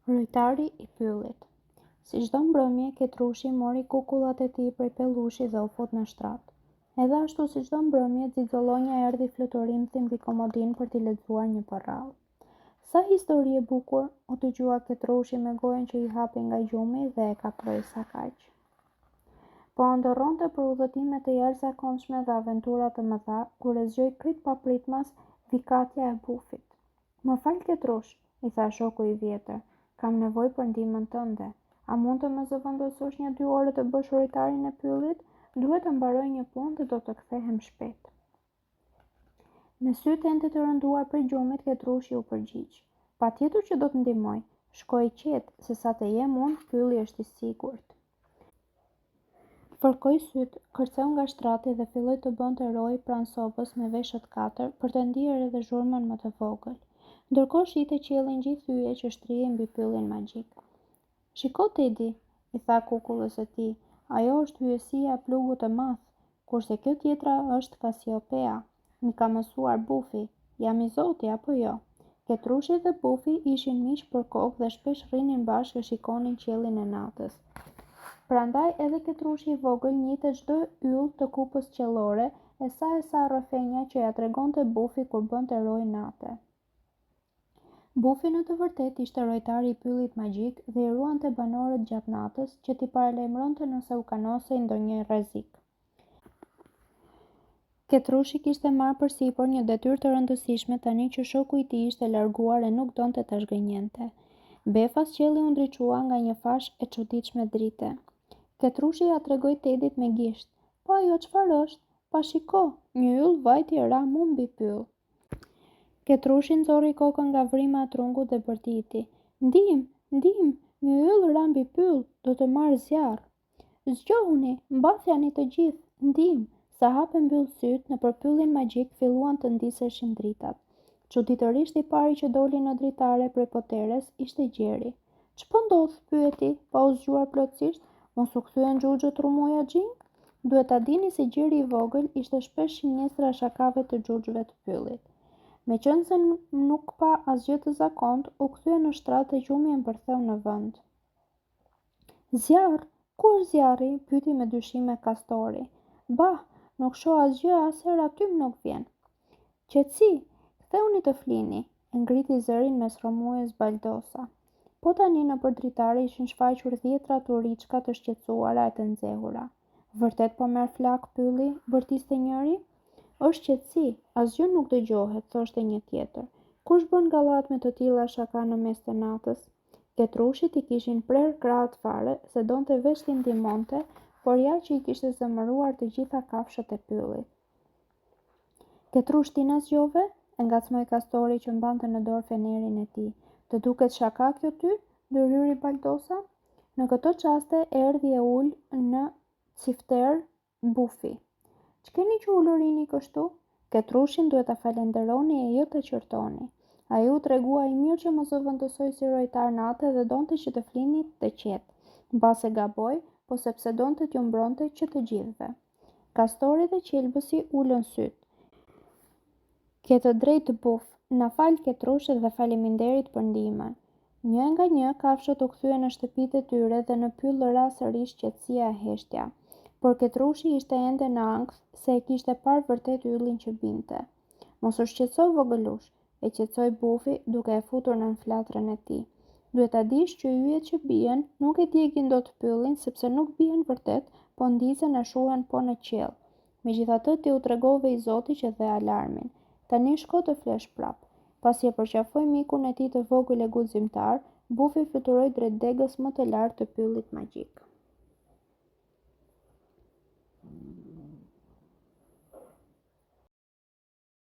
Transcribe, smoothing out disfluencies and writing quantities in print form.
Rojtari i pyllit. Si çdo mbrëmje, Ketrushi mori kukullat e tij prej pellushi dhe u fut në shtrat. Edhe ashtu si çdo mbrëmje, Xixollonja erdhi fluturimthi mbi komodinë për t'i lexuar një porrall. Sa histori e bukur, u dëgjua Ketrushi me gojën që i hapi nga gjumi dhe e kaproi sa kaq. Po ndorronte për udhëtime të jashtëzakonshme dhe aventura të mëdha, kur e zgjoi krip papritmas vikatja e bufit. "Më fal Ketrush," i tha shoku i vjetër, "kam nevojë për ndihmën tënde. A mund të më zëvendësosh 1-2 orë të bësh rojtarin e pyllit? Duhet të mbaroj një punë dhe do të kthehem shpejt." Me sytë ende të rënduar prej gjumit, Ketrushi u përgjigj: "Patjetër që do të ndihmoj. Shkoj qetë, se sa të jem unë, pylli është i sigurt." Fërkoi sytë, kërceu nga shtrati dhe filloi të bënte roj pranë sopës me veshët 4 për të ndier edhe zhurmën më të vogël. Ndërkohë shihte qiellin gjithë yje që shtrihej mbi pyllin magjik. "Shiko Tedi," i tha kukullës së tij, "ajo është hyjesia e plugut të madh, kurse kjo tjetra është Kasiopea. Mi ka mësuar Bufi. Jam i Zoti apo jo?" Ketrushi dhe Bufi ishin miq për kokë dhe shpesh rrinin bashkë e shikonin qiellin e natës. Prandaj edhe Ketrushi i vogël njihte çdo yll të kupës qiellore e sa rrëfenja që ja tregonte Bufi kur bënte roj nate. Bufi në të vërtetë ishte rojtari i pyllit magjik dhe i ruante banorët gjatë natës që t'i paralajmëronte nëse u kanosej ndonjë rrezik. Ketrushi kishte marrë përsipër një detyrë të rëndësishme tani që shoku i tij ishte larguar e nuk donte ta zhgënjente. Befas qielli u ndriçua nga një fash e çuditshme drite. Ketrushi ja tregoi Tedit me gisht: "Po ajo çfarë është? Pa shiko, një yll vajti e ra mu mbi pyll." Ketrushi nxorri kokën nga vrimë e trungut dhe bërtiti: "Ndihmë, ndihmë, një yll ra mbi pyll, do të marr zjarr." "Zgjohuni, mbathjani të gjithë, ndihmë." Sa hape mbyll sytë, nëpër pyllin magjik filluan të ndiseshin dritat. Çuditërisht i pari që doli në dritare prej poteres ishte Gjeri. "Ç'po ndodh?" pyeti, pa u zgjuar plotësisht. "Mos u kthyen xhuxhët rrumoja xhing?" Duhet ta dini se Gjeri i vogël ishte shpesh shimjestra e shakave të xhuxhëve të pyllit. Meqense nuk pa asgjë të zakontë, u kthye në shtrat dhe gjumi e mbërtheu në vend. "Zjarr? Ku është zjarri?" pyeti me dyshime Kastori. "Bah, nuk shoh asgjë as herë aty më nuk vjen." "Qetësi, ktheuni të flini," e ngriti zërin mes rrëmujës Baldosa. Po tani nëpër dritare ishin shfaqur dhjetra turiçka të shqetësuara e të nxehura. "Vërtet po merr flak pylli?" bërtiste njëri. "Është qetësi, asgjë nuk dëgjohet," thoshte një tjetër. "Kush bën gallat me të tilla shaka në mes të natës?" Ketrushit i kishin prerë krahët fare, se donte veç t'i ndihmonte, por ja që i kishte zemëruar të gjitha kafshët e pyllit. "Ketrush ti na zgjove?" e ngacmoi Kastori që mbante në dorë fenerin e tij. "Të duket shaka kjo ty?" ndërhyri Baldosa. Në këto çaste erdhi e ul në cifter Bufi. "Ç'keni që ulurini kështu? Ketrushin duhet ta falenderoni e jo ta qërtoni. Ai u tregua i mirë që mos zëvendësoj si rojtar natë dhe donte që të flinit të qetë. Mbase gaboi, po sepse donte t'ju mbronte që të gjithëve." Kastori dhe Qelbësi ulën syt. "Ke të drejtë Buf, na fal Ketrush dhe faleminderit për ndihmën." Një nga një kafshët u kthyen në shtëpitë e tyre dhe në pyll ra sërish qetësia e heshtja. Por Ketrushi ishte ende në ankth se e kishte parë vërtet yllin që binte. "Mos u shqetëso vogëlush," e qetësoi Bufi duke e futur nën flatrën e tij. "Duhet ta dish që yjet që bien nuk e djegin dot pyllin sepse nuk bien vërtet, po ndisen e shuhen po në qiell. Megjithatë ti u tregove i Zoti që dhe alarmin. Tani shko të flesh prap." Pasi e përqafoi mikun e tij të vogël e guximtar, Bufi fluturoi drejt degës më të lartë të pyllit magjik.